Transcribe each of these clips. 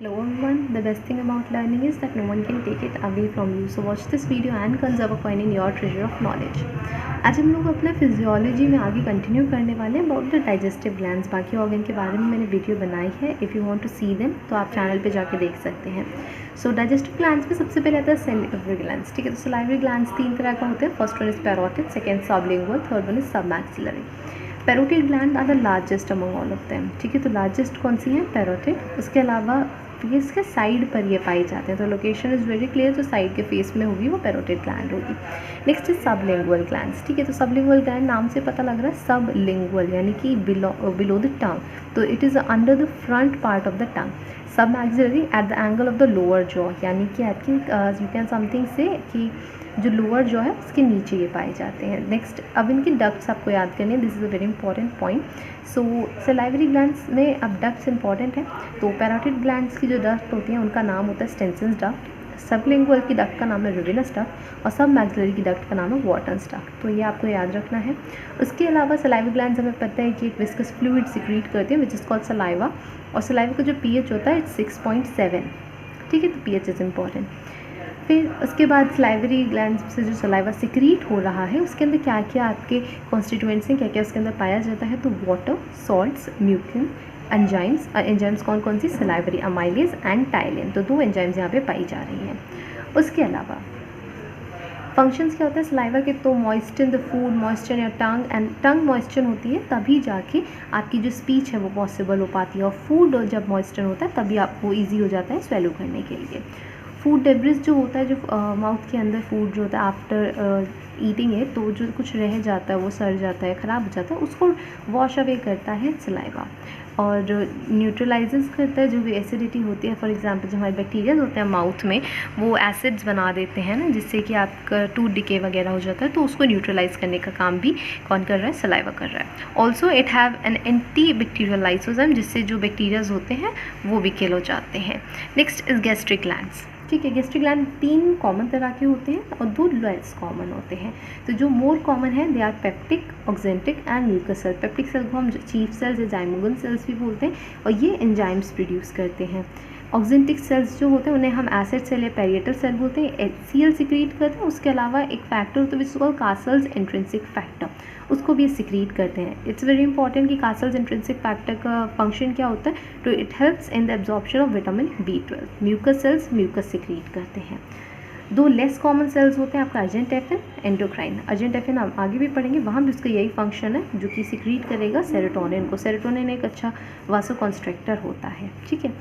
Hello everyone, the best thing about learning is that no one can take it away from you. So watch this video and conserve a coin in your treasure of knowledge. आज हम लोग अपना physiology में आगे continue करने वाले हैं about the digestive glands. बाकी ऑर्गन के बारे में मैंने वीडियो बनाई है, if you want to see them तो आप चैनल पे जाके देख सकते हैं। सो डाइजेस्टिव ग्लैंड्स में सबसे पहले आता है सैलिवरी ग्लैंड्स। ठीक है, तो सैलिवरी ग्लैंड्स तीन तरह का होते हैं। First one is parotid, second sublingual, third one is submaxillary. Parotid gland are the largest among all of them. ठीक है, तो लार्जेस्ट कौन सी है? पैरोटिड। उसके अलावा फेस के साइड पर ये पाई जाते हैं, तो लोकेशन इज़ वेरी क्लियर, जो साइड के फेस में होगी वो पैरोटिड ग्लैंड होगी। Next is sublingual glands. ठीक है, तो सबलिंगुअल ग्लैंड नाम से पता लग रहा है सबलिंगुअल यानी कि बिलो द टंग, तो it is under the front part of the tongue. सब maxillary at the angle of the lower jaw, यानी कि आपकी यू कैन समथिंग से कि जो लोअर जॉ है उसके नीचे ये पाए जाते हैं। नेक्स्ट अब इनकी डक्ट्स आपको याद करनी है, this is a very important point. So salivary glands में अब डक्ट्स इंपॉर्टेंट है, तो पैरोटिड ग्लैंड्स की जो डक्ट होती हैं उनका नाम होता है स्टेंसिल्स डक्ट, सबलिंगुअल की डक्ट का नाम है रिविनस डक्ट और सब मैक्सिलरी की डक्ट का नाम है वॉटन्स डक्ट, तो ये आपको याद रखना है। उसके अलावा सलाइवरी ग्लैंड्स हमें पता है कि एक विस्कस फ्लूइड सिक्रीट करती है विच इज़ कॉल्ड सलाइवा, और सलाइवा का जो pH होता है इट्स 6.7। ठीक है, तो pH इज़ इम्पॉर्टेंट। फिर उसके बाद सलाइवरी ग्लैंड्स से जो सलाइवा सिक्रीट हो रहा है उसके अंदर क्या क्या आपके कॉन्स्टिट्यूएंट्स हैं, क्या क्या उसके अंदर पाया जाता है, तो water, salts, mucin, enzymes. Enzymes कौन कौन सी? सलाइवरी, अमाइलेज एंड टाइलिन, तो दो एंजाइम्स यहाँ पे पाई जा रही हैं। उसके अलावा फंक्शंस क्या होता है सलाइवा के, तो मॉइस्चर द फूड, मॉइस्चर या टंग, एंड टंग मॉइस्चर होती है तभी जाके आपकी जो स्पीच है वो पॉसिबल हो पाती है, और फूड जब मॉइस्चर होता है तभी आपको ईजी हो जाता है स्वेलो करने के लिए। फूड डेब्रिस जो होता है, जो माउथ के अंदर फूड जो होता है आफ्टर ईटिंग है, तो जो कुछ रह जाता है वो सड़ जाता है, ख़राब हो जाता है, उसको वॉश अवे करता है सलाइवा, और न्यूट्रलाइजेस करता है जो भी एसिडिटी होती है। फॉर एग्जांपल जो हमारे बैक्टीरिया होते हैं माउथ में वो एसिड्स बना देते हैं ना, जिससे कि आपका टूथ डिके वगैरह हो जाता है, तो उसको न्यूट्रलाइज करने का काम भी कौन कर रहा है? सलाइवा कर रहा है। Also it have an anti bacterial lysosome, जिससे जो बैक्टीरियाज होते हैं वो भी किल हो जाते हैं। Next is gastric glands. ठीक है, गैस्ट्रिक ग्लैंड तीन कॉमन तरह के होते हैं और दो लेस कॉमन होते हैं। तो जो मोर कॉमन है they are peptic, oxyntic and mucous cell. Peptic cell को हम चीफ सेल्स या जाइमोगन सेल्स भी बोलते हैं, और ये एंजाइम्स प्रोड्यूस करते हैं। ऑक्जेंटिक सेल्स जो होते हैं उन्हें हम एसिड सेल या पेरिएटल सेल बोलते हैं, HCl सिक्रीट करते हैं। उसके अलावा एक फैक्टर होता है which is called Castle's intrinsic factor, उसको भी सिक्रीट करते हैं। इट्स वेरी इंपॉर्टेंट कि कासल्स इंट्रिंसिक फैक्टर का फंक्शन क्या होता है, तो it helps in the absorption of vitamin B12। Mucus cells mucus secrete करते हैं। दो लेस कॉमन सेल्स होते हैं आपका अर्जेंटेफिन, एंडोक्राइन। अर्जेंटेफिन हम आगे भी पढ़ेंगे, वहाँ भी उसका यही फंक्शन है जो कि सिक्रीट करेगा सेरोटोनिन को। सेरोटोनिन एक अच्छा वासोकॉन्स्ट्रक्टर होता है। ठीक है,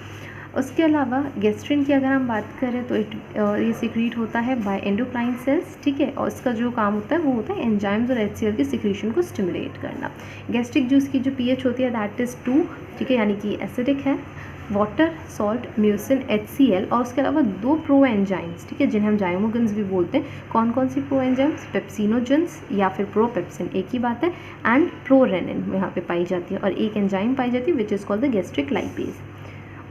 उसके अलावा गैस्ट्रिन की अगर हम बात करें तो ये सिक्रीट होता है बाय एंडोक्राइन सेल्स। ठीक है, और इसका जो काम होता है वो होता है एंजाइम्स और HCl की सिक्रीशन को स्टिमुलेट करना। गैस्ट्रिक जूस की जो pH होती है दैट इज़ 2, ठीक है, यानी कि एसिडिक है। वाटर, सॉल्ट, म्यूसिन, HCl, और उसके अलावा दो प्रो एंजाइम्स, ठीक है, जिन्हें हम जाइमोगन्स भी बोलते हैं। कौन कौन सी प्रो एंजाइम्स? पेप्सिनोजेंस या फिर प्रोपेप्सिन, एक ही बात है, एंड प्रोरेनिन यहाँ पे पाई जाती है, और एक एंजाइम पाई जाती है which is called the gastric lipase.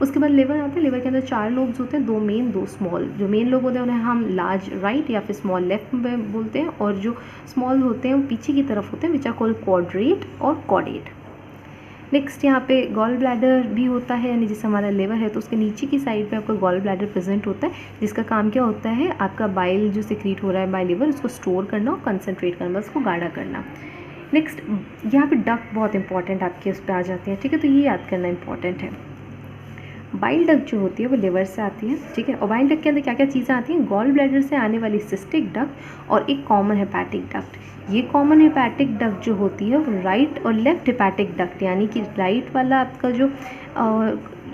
उसके बाद लिवर आता है। लिवर के अंदर 4 लोब्स होते हैं, 2 मेन 2 स्मॉल। जो मेन लोब होते हैं उन्हें हम लार्ज राइट या फिर स्मॉल लेफ्ट में बोलते हैं, और जो स्मॉल होते हैं वो पीछे की तरफ होते हैं विच आर कॉल्ड क्वाड्रेट और कॉडेट। नेक्स्ट यहाँ पे गॉल ब्लैडर भी होता है, यानी जैसे हमारा लिवर है तो उसके नीचे की साइड पे आपका गॉल ब्लैडर प्रेजेंट होता है, जिसका काम क्या होता है आपका बाइल जो सिक्रीट हो रहा है बाय लिवर उसको स्टोर करना और कंसनट्रेट करना, उसको गाढ़ा करना। नेक्स्ट यहाँ पे डक्ट बहुत इंपॉर्टेंट आपके उस पर आ जाते हैं। ठीक है, तो ये याद करना इंपॉर्टेंट है। बाइल डक्ट जो होती है वो लिवर से आती है। ठीक है, और बाइल डक्ट के अंदर क्या क्या चीज़ें आती हैं? गॉल ब्लैडर से आने वाली सिस्टिक डक्ट और एक कॉमन हेपैटिक डक्ट। ये कॉमन हेपैटिक डक्ट जो होती है वो राइट और लेफ्ट हेपैटिक डक्ट, यानी कि राइट वाला आपका जो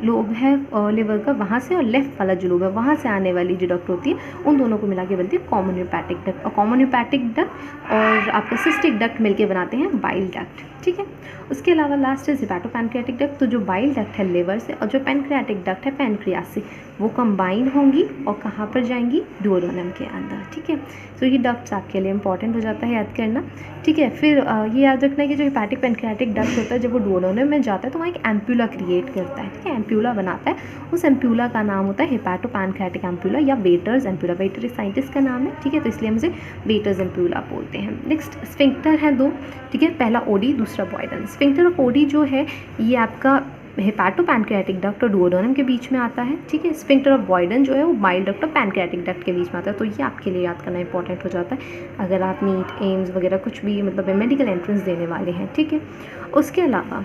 लोब है लिवर का वहाँ से, और लेफ्ट वाला जो लोब है वहाँ से आने वाली जो डक्ट होती है उन दोनों को मिला के बनती है कॉमन हेपैटिक डक्ट, और कॉमन हेपैटिक डक्ट और आपका सिस्टिक डक्ट मिलके बनाते हैं बाइल डक्ट। ठीक है, उसके अलावा लास्ट इज हिपैटोपैनक्रियाटिक डक्ट। तो जो बाइल डक्ट है लिवर से और जो पैनक्रियाटिक डक्ट है पैनक्रियास से, वो कंबाइन होंगी और कहाँ पर जाएंगी? डुओडेनम के अंदर। ठीक है, तो ये डक्ट्स आपके लिए इंपॉर्टेंट हो जाता है याद करना। ठीक है, फिर ये याद रखना है कि जो हिपैटिक पैनक्रियाटिक डक्ट होता है जब वो डुओडेनम में जाता है तो वहाँ एक एम्प्यूला क्रिएट करता है। ठीक है, एम्प्यूला बनाता है, उस एम्प्यूला का नाम होता है हिपैटोपैनक्रियाटिक एम्प्यूला या वेटर्स एम्प्यूला। वेटर एक साइंटिस्ट का नाम है। ठीक है, तो इसलिए हम इसे वेटर्स एम्प्यूला बोलते हैं। नेक्स्ट स्फिंक्टर है 2। ठीक है, पहला ओडी, दूसरा बॉयडन। स्फिंक्टर ऑफ ओडी जो है ये आपका हेपाटोपैनक्रियाटिक डक्ट और डुओडेनम के बीच में आता है, ठीक है। स्फिंक्टर ऑफ बॉयडन जो है वो बाइल डक्ट और पैनक्रियाटिक डक्ट के बीच में आता है। तो ये आपके लिए याद करना इंपॉर्टेंट हो जाता है अगर आप नीट, एम्स वगैरह कुछ भी मतलब मेडिकल एंट्रेंस देने वाले हैं, ठीक है। उसके अलावा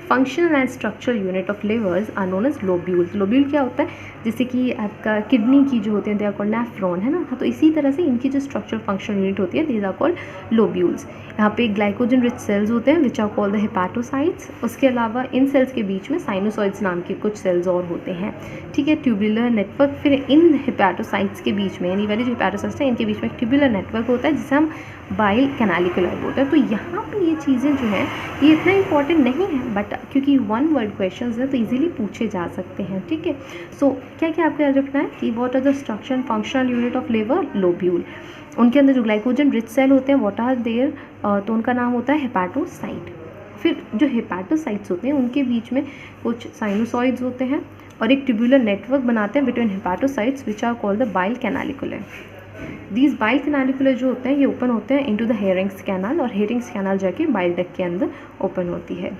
functional and structural unit of livers are known as lobules. Lobule क्या होता है, जैसे कि आपका किडनी की जो होते हैं दे आर कॉल्ड नेफ्रॉन, है ना। तो इसी तरह से इनकी जो स्ट्रक्चरल फंक्शनल यूनिट होती है दीज आर कॉल्ड लोब्यूल्स। यहाँ पे ग्लाइकोजन रिच सेल्स होते हैं विच आर कॉल्ड द हेपाटोसाइट्स। उसके अलावा इन सेल्स के बीच में साइनोसॉइड्स नाम के कुछ सेल्स और होते हैं, ठीक है। ट्यूबुलर नेटवर्क, फिर इन हेपाटोसाइट्स के बीच में, यानी वाली जो हेपाटोसाइट्स है इनके बीच में एक ट्यूबुलर नेटवर्क होता है जिसे हम बाइल कैनालिकुलर बोलते हैं। तो यहाँ पे ये चीज़ें जो हैं ये इतना इंपॉर्टेंट नहीं है, बट क्योंकि वन वर्ड क्वेश्चंस हैं तो इजीली पूछे जा सकते हैं, ठीक है। सो क्या क्या आपको याद रखना है कि what are the structure and functional unit of liver, lobule. उनके अंदर जो ग्लाइकोजन रिच सेल होते हैं व्हाट आर देयर, तो उनका नाम होता है हेपाटोसाइट। फिर जो हेपाटोसाइट्स होते हैं उनके बीच में कुछ साइनोसॉइड्स होते हैं और एक ट्यूबुलर नेटवर्क बनाते हैं between hepatocytes which are called the bile canalicular. These bile canalicular जो होते हैं ये ओपन होते हैं इनटू द हेयरिंग्स कैनाल, और हेयरिंग्स कैनाल जाके बाइल डक्ट के अंदर ओपन होती है।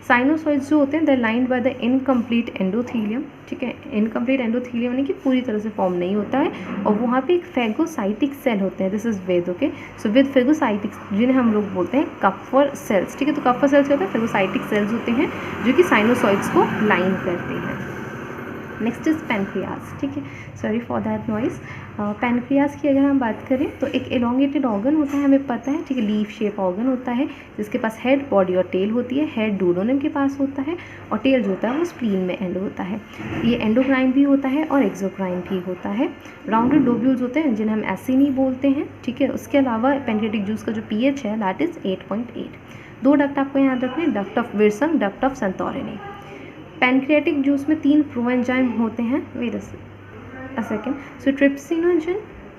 साइनोसॉइड्स जो होते हैं they lined by the incomplete endothelium, ठीक है। इनकम्प्लीट एंडोथीलियम यानी कि पूरी तरह से फॉर्म नहीं होता है, और वहाँ पे एक फेगोसाइटिक सेल होते हैं, this is wed, okay. So with phagocytic जिन्हें हम लोग बोलते हैं कफर सेल्स, ठीक है। तो कफर सेल्स क्या होते हैं, फेगोसाइटिक सेल्स होते हैं जो कि साइनोसॉइड्स को लाइन करते हैं। नेक्स्ट इज पैनक्रियाज, ठीक है। Sorry for that noise. Pancreas की अगर हम बात करें तो एक एलोंगेटेड ऑर्गन होता है, हमें पता है, ठीक है। लीफ शेप ऑर्गन होता है जिसके पास हेड, बॉडी और टेल होती है। हेड डुओडेनम के पास होता है और टेल जो होता है वो स्प्लीन में एंड होता है। ये एंडोक्राइन भी होता है और एक्सोक्राइन भी होता है। राउंडेड लोब्यूल्स होते हैं जिन्हें हम एसिनी बोलते हैं, ठीक है। उसके अलावा पैनक्रियाटिक जूस का जो pH है दैट इज 8.8। दो डक्ट आपको याद रखने, duct of Wilson, duct of Santorini. Pancreatic juice में 3 प्रोएंजाइम होते हैं, wait a second. So trypsinogen,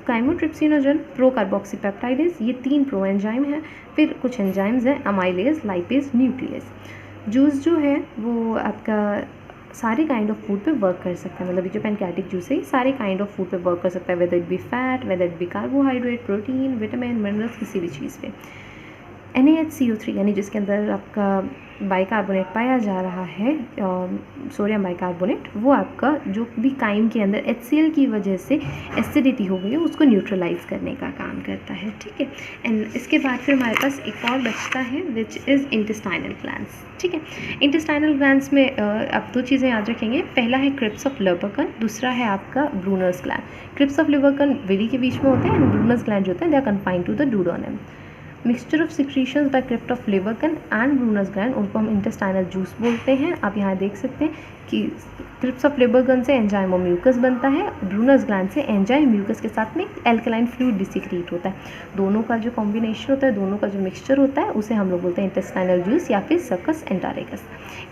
chymotrypsinogen, procarboxypeptidase, ये 3 प्रोएंजाइम हैं। फिर कुछ एंजाइम्स हैं, अमाइलेज, लाइपेज, न्यूक्लियस। जूस जो है वो आपका सारे काइंड ऑफ फूड पे वर्क कर सकता है, मतलब ये जो पैनक्रियाटिक जूस है सारे काइंड ऑफ फूड पे वर्क कर सकता है, whether it be fat, whether it be carbohydrate, protein, vitamin, minerals, किसी भी चीज़ पे। NaHCO3 यानी जिसके अंदर आपका बाइकार्बोनेट पाया जा रहा है, सोडियम बाइकार्बोनेट, वो आपका जो भी काइम के अंदर HCl की वजह से एसिडिटी हो गई है उसको न्यूट्रलाइज करने का काम करता है, ठीक है। एंड इसके बाद फिर हमारे पास एक और बचता है विच इज़ इंटेस्टाइनल ग्लैंड्स, ठीक है। इंटेस्टाइनल ग्लैंड्स में आप 2 चीज़ें याद रखेंगे, पहला है क्रिप्स ऑफ लुबर्कन, दूसरा है आपका Brunner's gland. Crypts of Lieberkuhn villi के बीच में होते हैं एंड ब्रूनर्स ग्लैंड जो होते हैं they are confined to the duodenum. Mixture of secretions by crypt of Lieberkuhn and Brunner's gland, उनको हम इंटेस्टाइनल जूस बोलते हैं। आप यहाँ देख सकते हैं कि क्रिप्स ऑफ लिवर्कन से एंजाइम और म्यूकस बनता है, ब्रूनर्स ग्लैंड से एंजाइम म्यूकस के साथ में एल्कलाइन फ्लूइड भी सिक्रीट होता है। दोनों का जो कॉम्बिनेशन होता है, दोनों का जो मिक्सचर होता है उसे हम लोग बोलते हैं इंटेस्टाइनल जूस या फिर सक्कस एंटारिकस।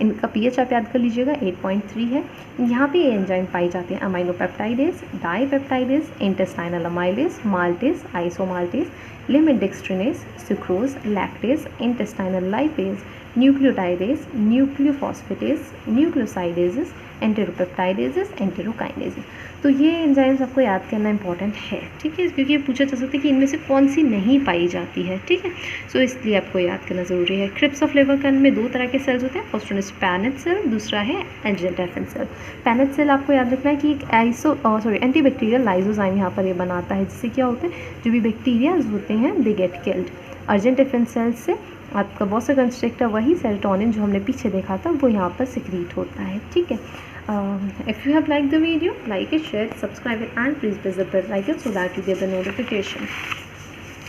इनका pH आप याद कर लीजिएगा 8.3 है। यहाँ पे ये एंजाइम पाई जाते हैं, aminopeptidase, dipeptidase, intestinal amylase, maltase, isomaltase, limit dextrinase, sucrose, lactase, intestinal lipase, nucleotidase, nucleophosphatase, nucleosidases, enteropeptidases, enterokinases. तो ये एंजाइम्स आपको याद करना इंपॉर्टेंट है, ठीक है, क्योंकि ये पूछा जा सकता है कि इनमें से कौन सी नहीं पाई जाती है, ठीक है। सो इसलिए आपको याद करना ज़रूरी है। क्रिप्स ऑफ लिवर्कन में 2 तरह के सेल्स होते हैं, first one is Paneth cell, दूसरा है एंजियोटेंसिन सेल। पैनेट सेल आपको याद रखना है कि एक एंटीबैक्टीरियल लाइसोजाइम यहाँ पर ये बनाता है, जिससे क्या होता है जो भी बैक्टीरियाज होते हैं दे गेट किल्ड। अर्जेंटेफिन सेल से आपका वासोकंस्ट्रिक्टर, वही सेरोटोनिन जो हमने पीछे देखा था वो यहाँ पर सिक्रीट होता है, ठीक है। If you have liked the video, like it, share, subscribe it and please press the bell icon so that you get the notification.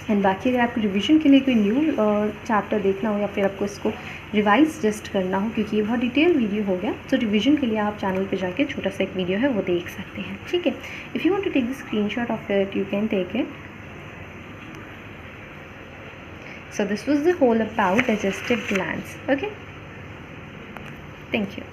And बाकी अगर आपको रिवीजन के लिए कोई न्यू चैप्टर देखना हो या फिर आपको इसको रिवाइज जस्ट करना हो, क्योंकि ये बहुत डिटेल वीडियो हो गया, तो रिवीजन के लिए आप चैनल पे जाके छोटा सा एक वीडियो है वो देख सकते हैं, ठीक है। If you want to take the screenshot of it you can take it. So this was the whole about digestive glands, okay. Thank you.